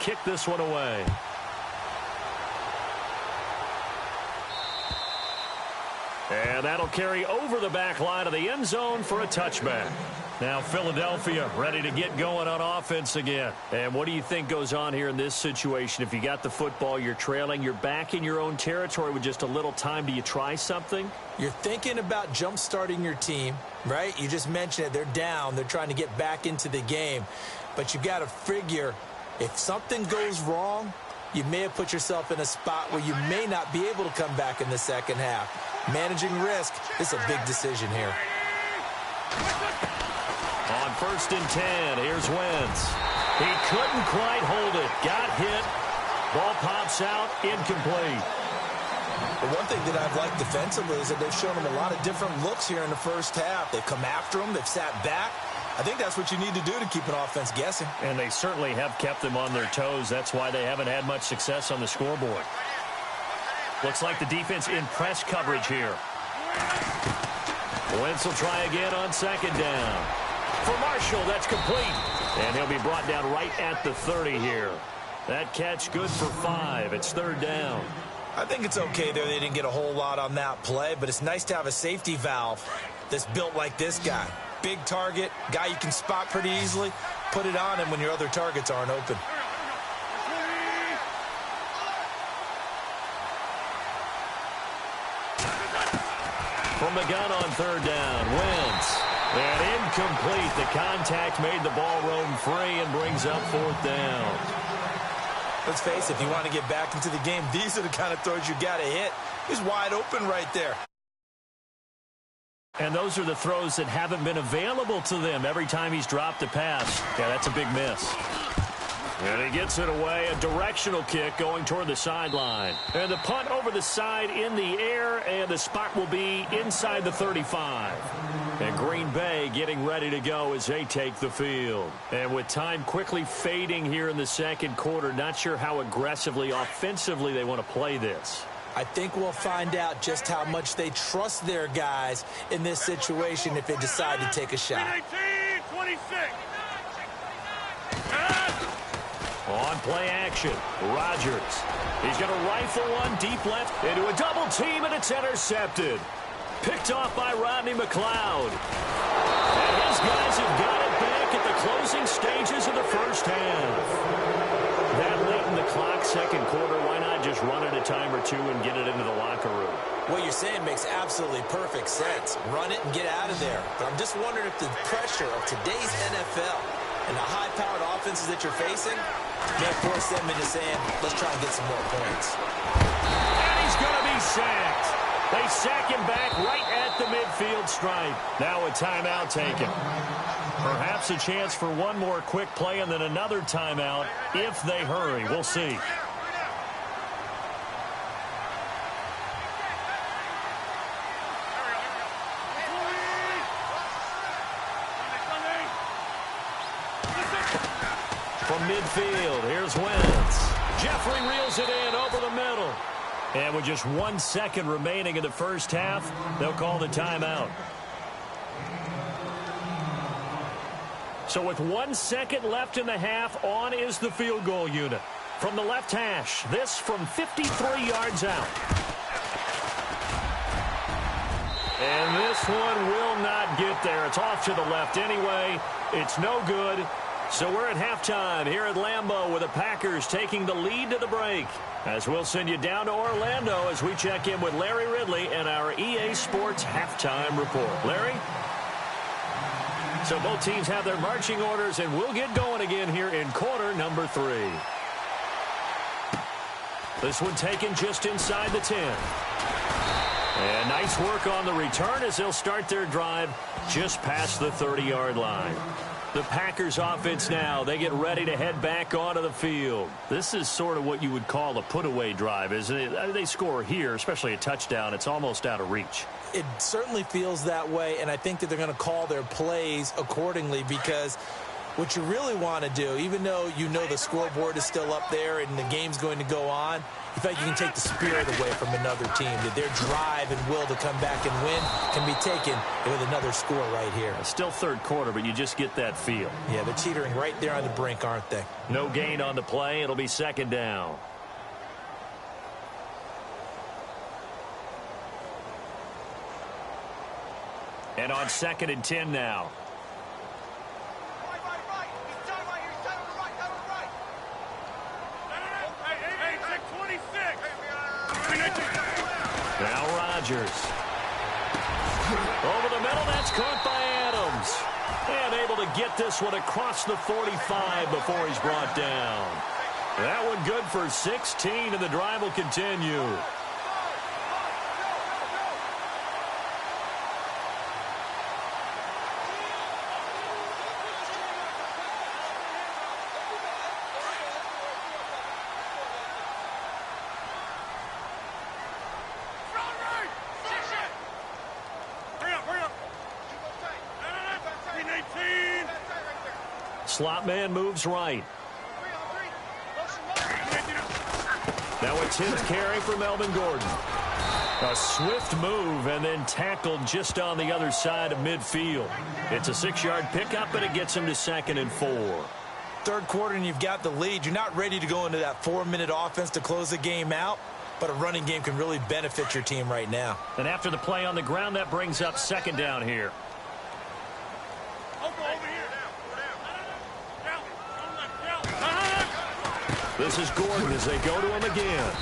kick this one away. And that'll carry over the back line of the end zone for a touchback. Now Philadelphia ready to get going on offense again. And what do you think goes on here in this situation? If you got the football, you're trailing, you're back in your own territory with just a little time. Do you try something? You're thinking about jump-starting your team, right? You just mentioned it. They're down. They're trying to get back into the game. But you got to figure if something goes wrong, you may have put yourself in a spot where you may not be able to come back in the second half. Managing risk is a big decision here. On 1st and 10, here's Wentz. He couldn't quite hold it. Got hit. Ball pops out, incomplete. The one thing that I've liked defensively is that they've shown him a lot of different looks here in the first half. They've come after him. They've sat back. I think that's what you need to do to keep an offense guessing. And they certainly have kept them on their toes. That's why they haven't had much success on the scoreboard. Looks like the defense in press coverage here. Wentz will try again on 2nd down. For Marshall, that's complete. And he'll be brought down right at the 30 here. That catch good for 5. It's 3rd down. I think it's okay there. They didn't get a whole lot on that play, but it's nice to have a safety valve that's built like this guy. Big target, guy you can spot pretty easily. Put it on him when your other targets aren't open. From the gun on 3rd down, Wentz. And incomplete. The contact made the ball roam free and brings up 4th down. Let's face it, if you want to get back into the game, these are the kind of throws you got to hit. He's wide open right there. And those are the throws that haven't been available to them every time he's dropped a pass. Yeah, that's a big miss. And he gets it away, a directional kick going toward the sideline. And the punt over the side in the air, and the spot will be inside the 35. And Green Bay getting ready to go as they take the field. And with time quickly fading here in the second quarter, not sure how aggressively, offensively they want to play this. I think we'll find out just how much they trust their guys in this situation if they decide to take a shot. 26. On play action, Rodgers. He's going to rifle one deep left into a double team, and it's intercepted. Picked off by Rodney McLeod. And his guys have got it back at the closing stages of the first half. That late in the clock, second quarter, why not just run it a time or two and get it into the locker room? What you're saying makes absolutely perfect sense. Run it and get out of there. But I'm just wondering if the pressure of today's NFL and the high-powered offenses that you're facing may force them into saying, let's try and get some more points. And he's going to be sacked. They sack him back right at the midfield stripe. Now a timeout taken. Perhaps a chance for one more quick play and then another timeout if they hurry. We'll see. From midfield, here's Wentz. Jeffrey reels it in over the middle. And with just 1 second remaining in the first half, they'll call the timeout. So with 1 second left in the half, on is the field goal unit. From the left hash, this from 53 yards out. And this one will not get there. It's off to the left anyway. It's no good. So we're at halftime here at Lambeau with the Packers taking the lead to the break. As we'll send you down to Orlando as we check in with Larry Ridley and our EA Sports halftime report. Larry? So both teams have their marching orders, and we'll get going again here in quarter number 3. This one taken just inside the 10. And nice work on the return as they'll start their drive just past the 30-yard line. The Packers offense now, they get ready to head back onto the field. This is sort of what you would call a put-away drive, isn't it? They score here, especially a touchdown. It's almost out of reach. It certainly feels that way, and I think that they're going to call their plays accordingly because What you really want to do, even though you know the scoreboard is still up there and the game's going to go on, you feel like you can take the spirit away from another team, that their drive and will to come back and win can be taken with another score right here. Still third quarter, but you just get that feel. Yeah, they're teetering right there on the brink, aren't they? No gain on the play. It'll be second down. And on 2nd and 10 now. Now Rodgers. Over the middle, that's caught by Adams. And able to get this one across the 45 before he's brought down. That one good for 16, and the drive will continue. Slot man moves right. Now it's his carry for Melvin Gordon. A swift move and then tackled just on the other side of midfield. It's a 6-yard pickup, and it gets him to 2nd and 4. Third quarter and you've got the lead. You're not ready to go into that 4-minute offense to close the game out, but a running game can really benefit your team right now. And after the play on the ground, that brings up 2nd down here. This is Gordon as they go to him again.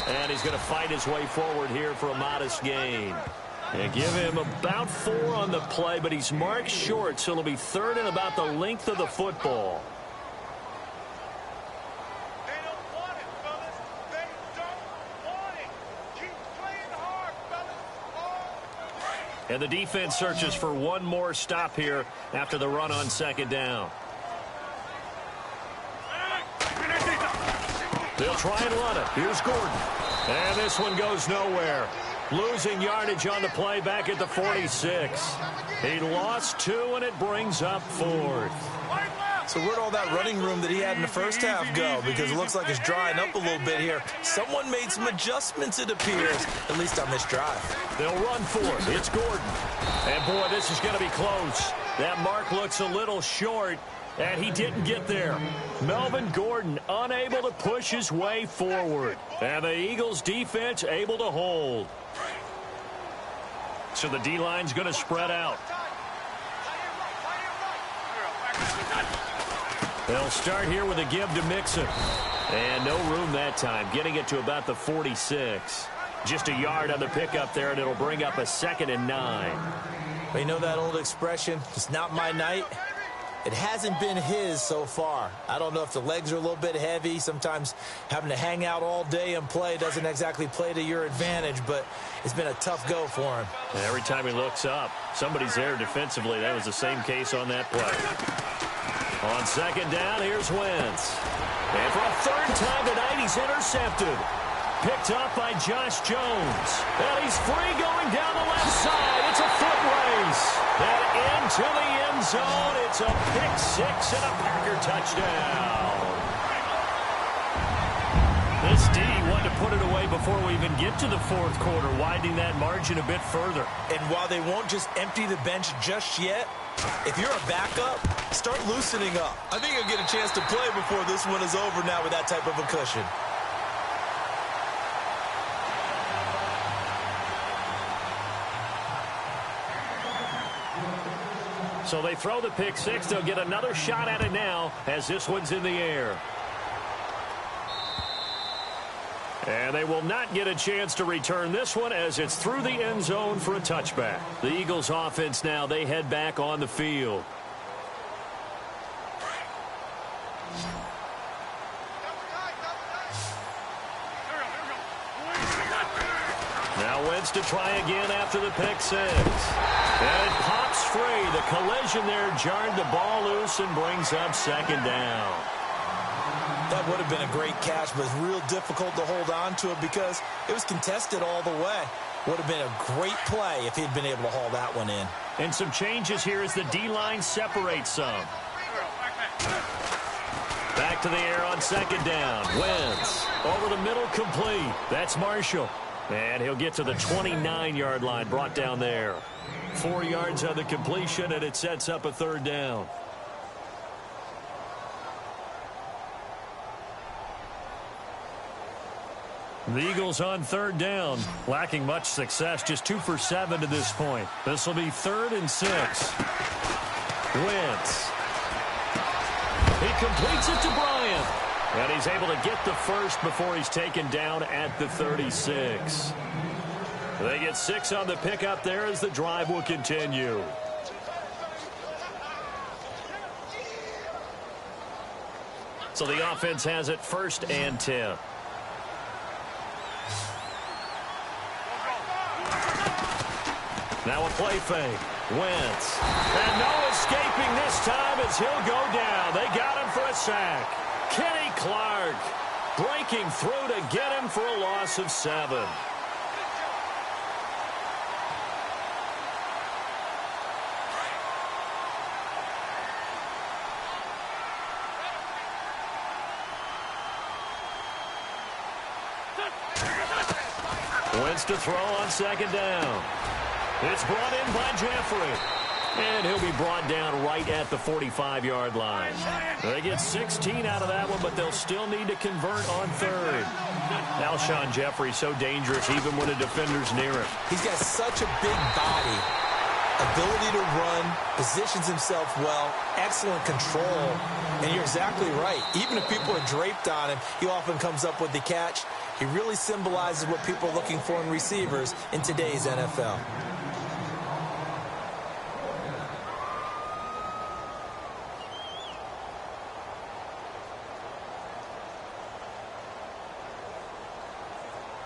And he's going to fight his way forward here for a modest gain. And give him about 4 on the play, but he's marked short, so it'll be 3rd and about the length of the football. They don't want it, fellas. They don't want it. Keep playing hard, fellas. And the defense searches for one more stop here after the run on 2nd down. They'll try and run it. Here's Gordon. And this one goes nowhere. Losing yardage on the play back at the 46. He lost 2, and it brings up 4th. So where'd all that running room that he had in the first half go? Because it looks like it's drying up a little bit here. Someone made some adjustments, it appears, at least on this drive. They'll run for it. It's Gordon. And, boy, this is going to be close. That mark looks a little short, and he didn't get there. Melvin Gordon unable to push his way forward. And the Eagles defense able to hold. So the D-line's going to spread out. They'll start here with a give to Mixon. And no room that time, getting it to about the 46. Just a yard on the pickup there, and it'll bring up a 2nd and 9. But you know that old expression, it's not my night? It hasn't been his so far. I don't know if the legs are a little bit heavy. Sometimes having to hang out all day and play doesn't exactly play to your advantage, but it's been a tough go for him. And every time he looks up, somebody's there defensively. That was the same case on that play. On 2nd down, here's Wentz. And for a 3rd time tonight, he's intercepted. Picked up by Josh Jones. And he's free going down the left side. It's a foot race. And into the end zone. It's a pick 6 and a Packer touchdown. This D wanted to put it away before we even get to the 4th quarter, widening that margin a bit further. And while they won't just empty the bench just yet, if you're a backup, start loosening up. I think you'll get a chance to play before this one is over now with that type of a cushion. So they throw the pick 6. They'll get another shot at it now as this one's in the air. And they will not get a chance to return this one as it's through the end zone for a touchback. The Eagles offense now, they head back on the field. Now Wentz to try again after the pick 6. And it pops free. The collision there jarred the ball loose and brings up 2nd down. That would have been a great catch, but it's real difficult to hold on to it because it was contested all the way. Would have been a great play if he'd been able to haul that one in. And some changes here as the D-line separates some. Back to the air on second down. Wentz over the middle, complete. That's Marshall. And he'll get to the 29-yard line, brought down there. 4 yards on the completion, and it sets up a third down. The Eagles on third down, lacking much success, just 2 for 7 to this point. This will be 3rd and 6. Wentz. He completes it to Bryant. And he's able to get the first before he's taken down at the 36. They get 6 on the pickup there as the drive will continue. So the offense has it 1st and 10. Now a play fake. Wentz. And no escaping this time as he'll go down. They got him for a sack. Kenny Clark breaking through to get him for a loss of 7. Wentz to throw on second down. It's brought in by Jeffrey. And he'll be brought down right at the 45-yard line. They get 16 out of that one, but they'll still need to convert on 3rd. Alshon Jeffrey so dangerous even when a defender's near him. He's got such a big body, ability to run, positions himself well, excellent control. And you're exactly right. Even if people are draped on him, he often comes up with the catch. He really symbolizes what people are looking for in receivers in today's NFL.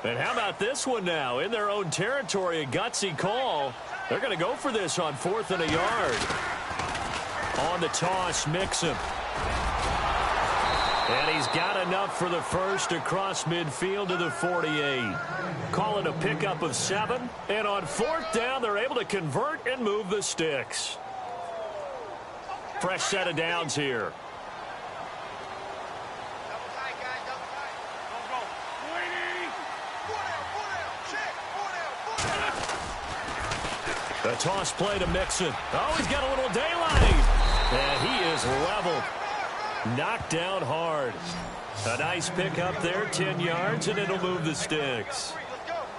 And how about this one now? In their own territory, a gutsy call. They're going to go for this on 4th and a yard. On the toss, Mixon. And he's got enough for the first across midfield to the 48. Call it a pickup of 7. And on 4th down, they're able to convert and move the sticks. Fresh set of downs here. The toss play to Mixon. Oh, he's got a little daylight. And he is leveled. Knocked down hard. A nice pickup there, 10 yards, and it'll move the sticks.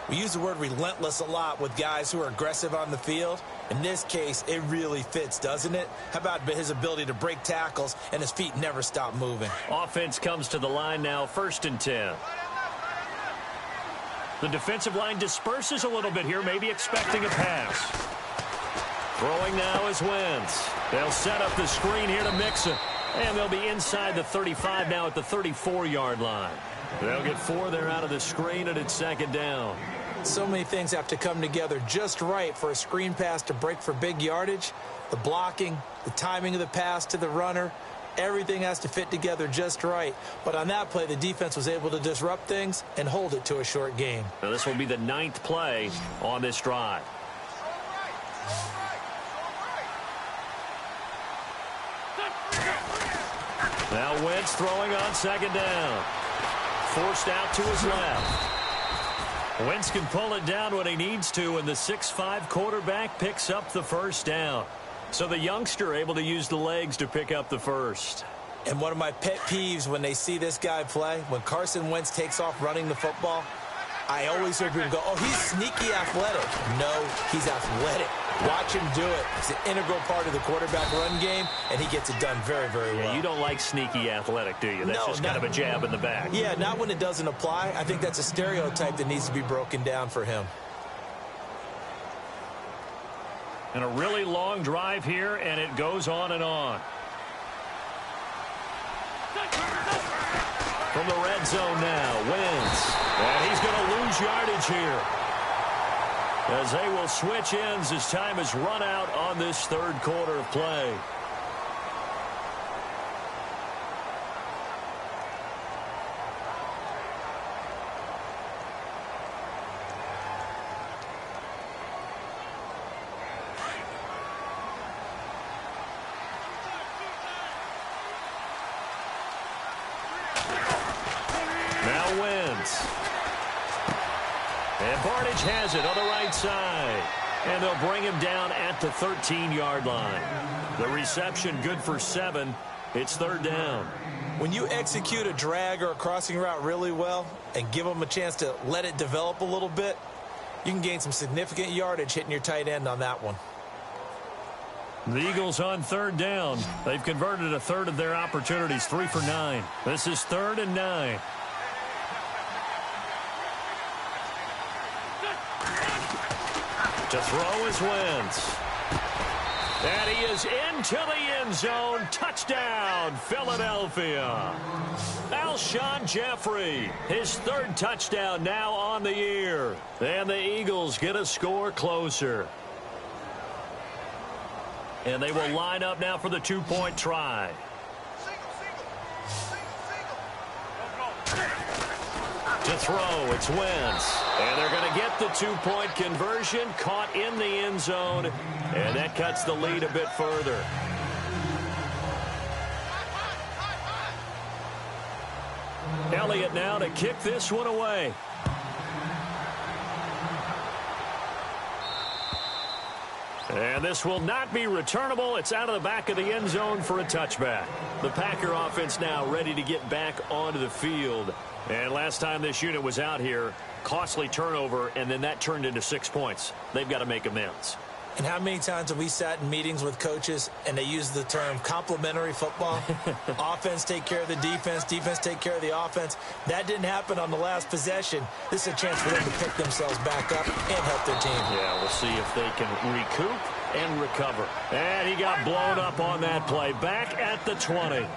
We use the word relentless a lot with guys who are aggressive on the field. In this case, it really fits, doesn't it? How about his ability to break tackles and his feet never stop moving? Offense comes to the line now, 1st and 10. The defensive line disperses a little bit here, maybe expecting a pass. Throwing now is Wentz. They'll set up the screen here to Mixon. And they'll be inside the 35 now at the 34-yard line. They'll get 4 there out of the screen, and it's 2nd down. So many things have to come together just right for a screen pass to break for big yardage. The blocking, the timing of the pass to the runner, everything has to fit together just right. But on that play, the defense was able to disrupt things and hold it to a short gain. Now this will be the 9th play on this drive. Now Wentz throwing on 2nd down. Forced out to his left. Wentz can pull it down when he needs to, and the 6'5" quarterback picks up the 1st down. So the youngster able to use the legs to pick up the first. And one of my pet peeves when they see this guy play, when Carson Wentz takes off running the football, I always hear people go, oh, he's sneaky athletic. No, he's athletic. Watch him do it. It's an integral part of the quarterback run game, and he gets it done very, very well. Yeah, you don't like sneaky athletic, do you? That's just kind of a jab in the back. Yeah, not when it doesn't apply. I think that's a stereotype that needs to be broken down for him. And a really long drive here, and it goes on and on. From the red zone now, Wentz. And he's going to lose yardage here, as they will switch ends as time is run out on this 3rd quarter of play. Now Wentz. And Barnage has it on the right side. And they'll bring him down at the 13-yard line. The reception good for 7. It's third down. When you execute a drag or a crossing route really well and give them a chance to let it develop a little bit, you can gain some significant yardage hitting your tight end on that one. The Eagles on third down. They've converted a third of their opportunities, 3 for 9. This is 3rd and 9. To throw is Wentz. And he is into the end zone. Touchdown, Philadelphia. Alshon Jeffrey, his 3rd touchdown now on the year. And the Eagles get a score closer. And they will line up now for the 2-point try. To throw, it's Wentz. And they're going to get the 2-point conversion, caught in the end zone, and that cuts the lead a bit further. Elliott now to kick this one away. And this will not be returnable. It's out of the back of the end zone for a touchback. The Packer offense now ready to get back onto the field. And last time this unit was out here, costly turnover, and then that turned into 6 points. They've got to make amends. And how many times have we sat in meetings with coaches and they use the term complementary football? Offense take care of the defense, defense take care of the offense. That didn't happen on the last possession. This is a chance for them to pick themselves back up and help their team. Yeah, we'll see if they can recoup and recover. And he got blown up on that play. Back at the 20.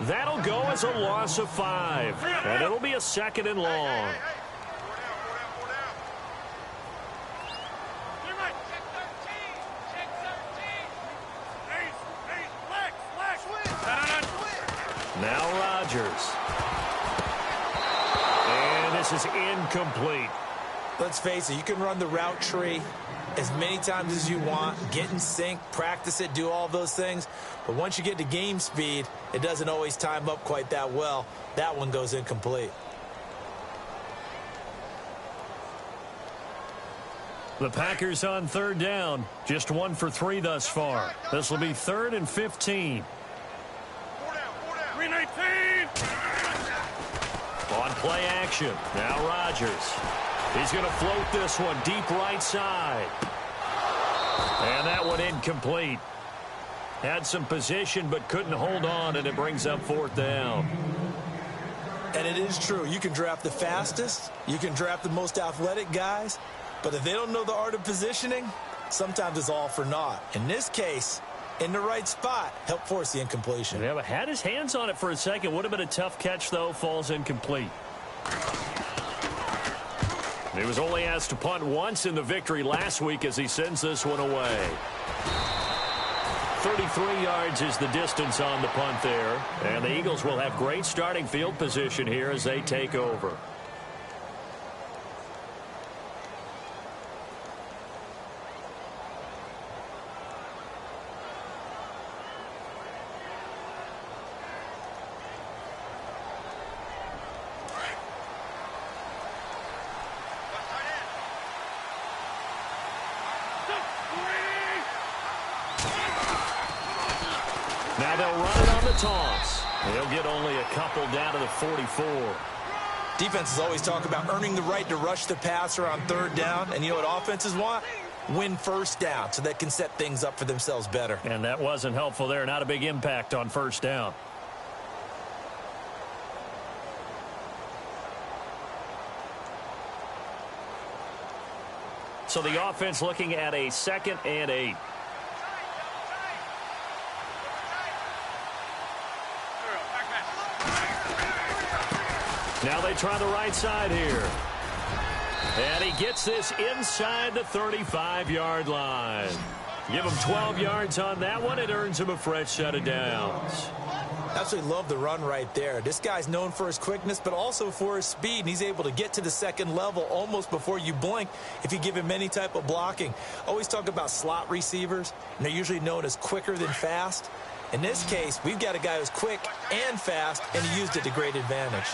That'll go as a loss of 5. And it'll be a 2nd and long. Now Rodgers. And this is incomplete. Let's face it, you can run the route tree as many times as you want, get in sync, practice it, do all those things. But once you get to game speed, it doesn't always time up quite that well. That one goes incomplete. The Packers on third down. Just 1 for 3 thus far. This will be 3rd and 15. 319. On play action. Now Rodgers. He's going to float this one deep right side. And that one incomplete. Had some position but couldn't hold on, and it brings up 4th down. And it is true. You can draft the fastest. You can draft the most athletic guys. But if they don't know the art of positioning, sometimes it's all for naught. In this case, in the right spot, help force the incompletion. Yeah, but had his hands on it for a second. Would have been a tough catch, though. Falls incomplete. He was only asked to punt once in the victory last week as he sends this one away. 33 yards is the distance on the punt there. And the Eagles will have great starting field position here as they take over. Now they'll run it on the toss. They'll get only a couple down to the 44. Defenses always talk about earning the right to rush the passer on third down. And you know what offenses want? Win first down so they can set things up for themselves better. And that wasn't helpful there. Not a big impact on first down. So the offense looking at a 2nd and 8. Now they try the right side here. And he gets this inside the 35-yard line. Give him 12 yards on that one. It earns him a fresh set of downs. Absolutely love the run right there. This guy's known for his quickness, but also for his speed. And he's able to get to the second level almost before you blink if you give him any type of blocking. Always talk about slot receivers, and they're usually known as quicker than fast. In this case, we've got a guy who's quick and fast, and he used it to great advantage.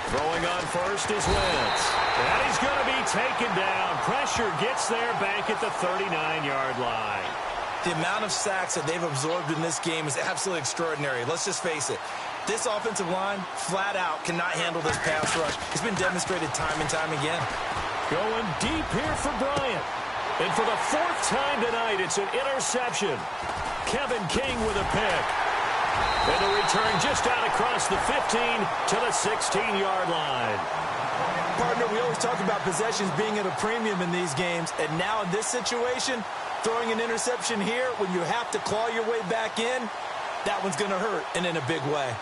Throwing on first is Wentz. And he's going to be taken down. Pressure gets there back at the 39-yard line. The amount of sacks that they've absorbed in this game is absolutely extraordinary. Let's just face it. This offensive line, flat out, cannot handle this pass rush. It's been demonstrated time and time again. Going deep here for Bryant. And for the fourth time tonight, it's an interception. Kevin King with a pick. And the return just out across the 15 to the 16-yard line. Partner, we always talk about possessions being at a premium in these games. And now in this situation, throwing an interception here when you have to claw your way back in, that one's going to hurt, and in a big way.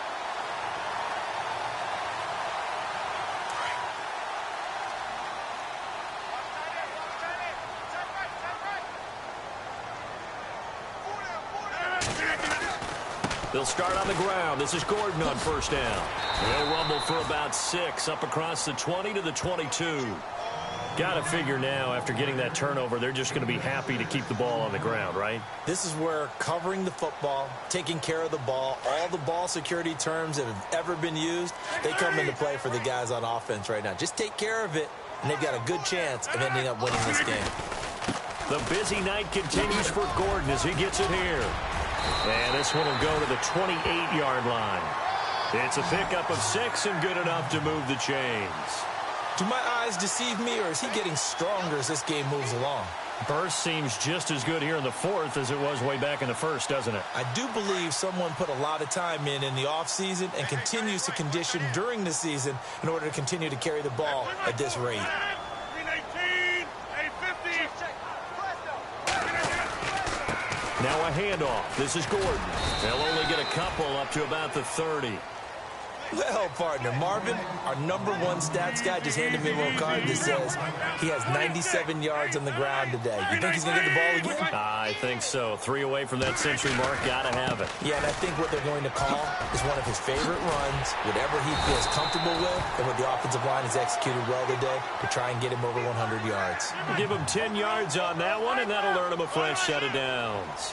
They'll start on the ground. This is Gordon on first down. They'll rumble for about 6 up across the 20 to the 22. Got to figure now, after getting that turnover, they're just going to be happy to keep the ball on the ground, right? This is where covering the football, taking care of the ball, all the ball security terms that have ever been used, they come into play for the guys on offense right now. Just take care of it, and they've got a good chance of ending up winning this game. The busy night continues for Gordon as he gets it here. And this one will go to the 28-yard line. It's a pickup of 6 and good enough to move the chains. Do my eyes deceive me, or is he getting stronger as this game moves along? Burst seems just as good here in the fourth as it was way back in the first, doesn't it? I do believe someone put a lot of time in the offseason and continues to condition during the season in order to continue to carry the ball at this rate. Now a handoff. This is Gordon. They'll only get a couple up to about the 30. Well, partner, Marvin, our number one stats guy, just handed me a little card that says he has 97 yards on the ground today. You think he's going to get the ball again? I think so. 3 away from that century mark. Got to have it. Yeah, and I think what they're going to call is one of his favorite runs, whatever he feels comfortable with, and what the offensive line has executed well today to try and get him over 100 yards. Give him 10 yards on that one, and that'll earn him a fresh set of downs.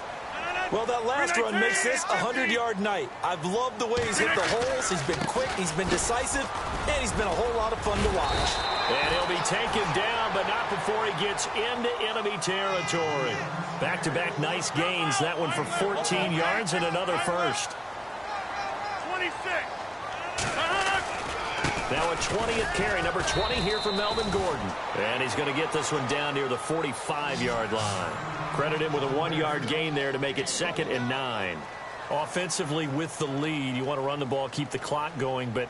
Well, that last run makes this a 100-yard night. I've loved the way he's hit the holes. He's been quick, he's been decisive, and he's been a whole lot of fun to watch. And he'll be taken down, but not before he gets into enemy territory. Back-to-back nice gains. That one for 14 yards and another first. 26. Now a 20th carry, number 20 here for Melvin Gordon. And he's going to get this one down near the 45-yard line. Credit him with a 1-yard gain there to make it 2nd and 9. Offensively with the lead, you want to run the ball, keep the clock going, but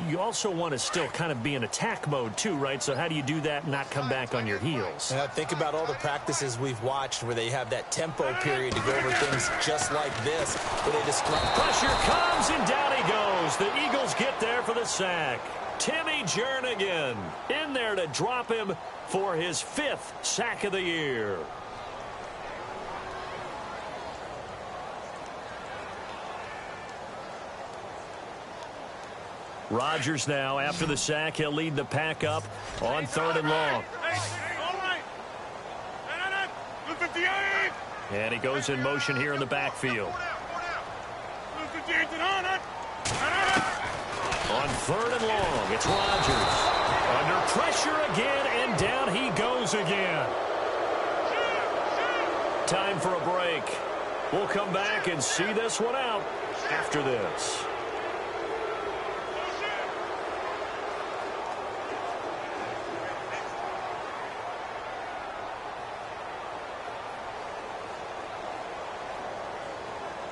you also want to still kind of be in attack mode too, right? So how do you do that and not come back on your heels? Think about all the practices we've watched where they have that tempo period to go over things just like this, where they just pressure comes and down he goes. The Eagles get there for the sack. Timmy Jernigan in there to drop him for his 5th sack of the year. Rodgers now, after the sack, he'll lead the pack up on 3rd and long. And he goes in motion here in the backfield. On 3rd and long, it's Rodgers. Under pressure again, and down he goes again. Time for a break. We'll come back and see this one out after this.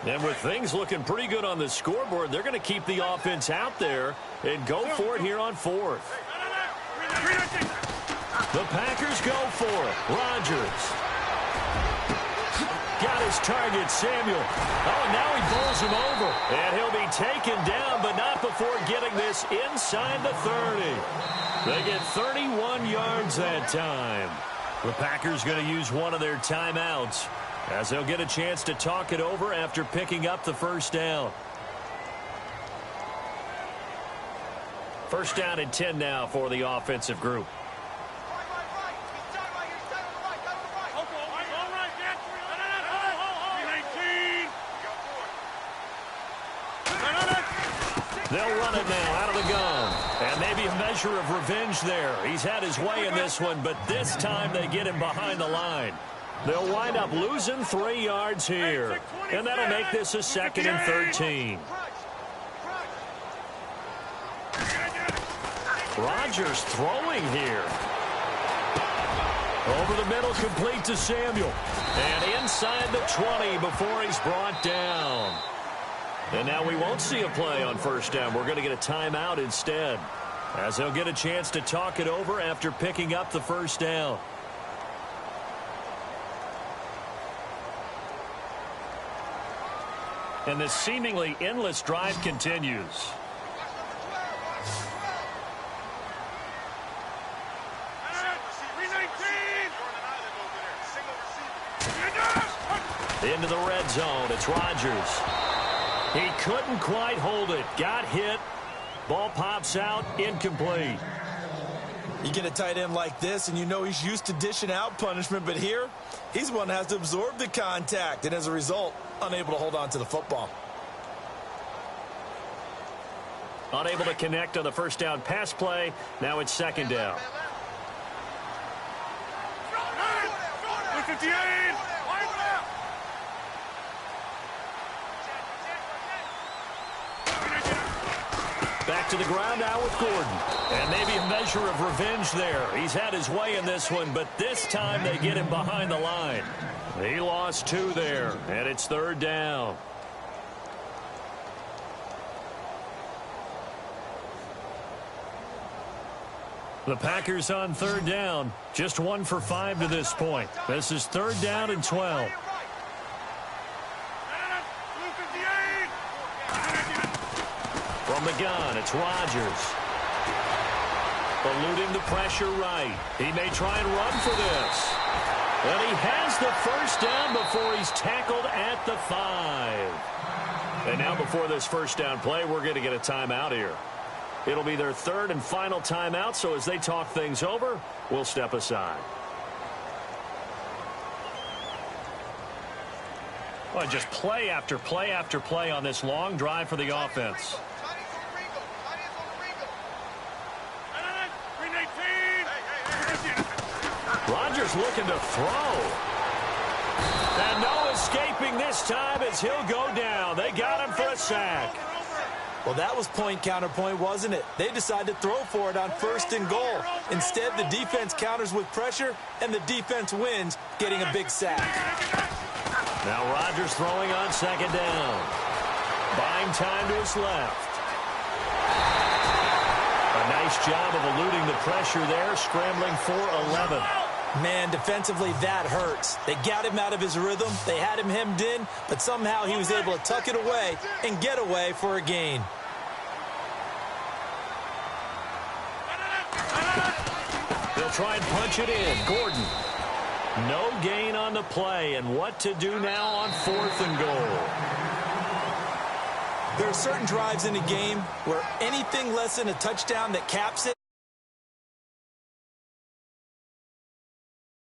And with things looking pretty good on the scoreboard, they're going to keep the offense out there and go for it here on 4th. The Packers go for it. Rodgers. Got his target, Samuel. Oh, and now he bowls him over. And he'll be taken down, but not before getting this inside the 30. They get 31 yards that time. The Packers going to use one of their timeouts, as they'll get a chance to talk it over after picking up the first down. First down and 10 now for the offensive group. They'll run it now out of the gun. And maybe a measure of revenge there. He's had his way in this one, but this time they get him behind the line. They'll wind up losing 3 yards here. And that'll make this a 2nd and 13. Rodgers throwing here. Over the middle, complete to Samuel. And inside the 20 before he's brought down. And now we won't see a play on 1st down. We're going to get a timeout instead, as they'll get a chance to talk it over after picking up the 1st down. And this seemingly endless drive continues. Into the red zone. It's Rodgers. He couldn't quite hold it. Got hit. Ball pops out. Incomplete. You get a tight end like this, and you know he's used to dishing out punishment, but here, he's one that has to absorb the contact, and as a result, unable to hold on to the football. Unable to connect on the 1st down pass play. Now it's 2nd down. 58! Back to the ground now with Gordon. And maybe a measure of revenge there. He's had his way in this one, but this time they get him behind the line. He lost 2 there, and it's 3rd down. The Packers on 3rd down. Just 1 for 5 to this point. This is 3rd down and 12. From the gun, it's Rodgers. Eluding the pressure right. He may try and run for this. And he has the 1st down before he's tackled at the 5. And now before this 1st down play, we're going to get a timeout here. It'll be their 3rd and final timeout, so as they talk things over, we'll step aside. Well, just play after play after play on this long drive for the offense. Rodgers looking to throw. And no escaping this time as he'll go down. They got him for a sack. Well, that was point counterpoint, wasn't it? They decided to throw for it on 1st and goal. Instead, the defense counters with pressure, and the defense wins, getting a big sack. Now Rodgers throwing on 2nd down. Buying time to his left. A nice job of eluding the pressure there, scrambling for 11. Man, defensively, that hurts. They got him out of his rhythm. They had him hemmed in, but somehow he was able to tuck it away and get away for a gain. They'll try and punch it in. Gordon. No gain on the play, and what to do now on 4th and goal. There are certain drives in a game where anything less than a touchdown that caps it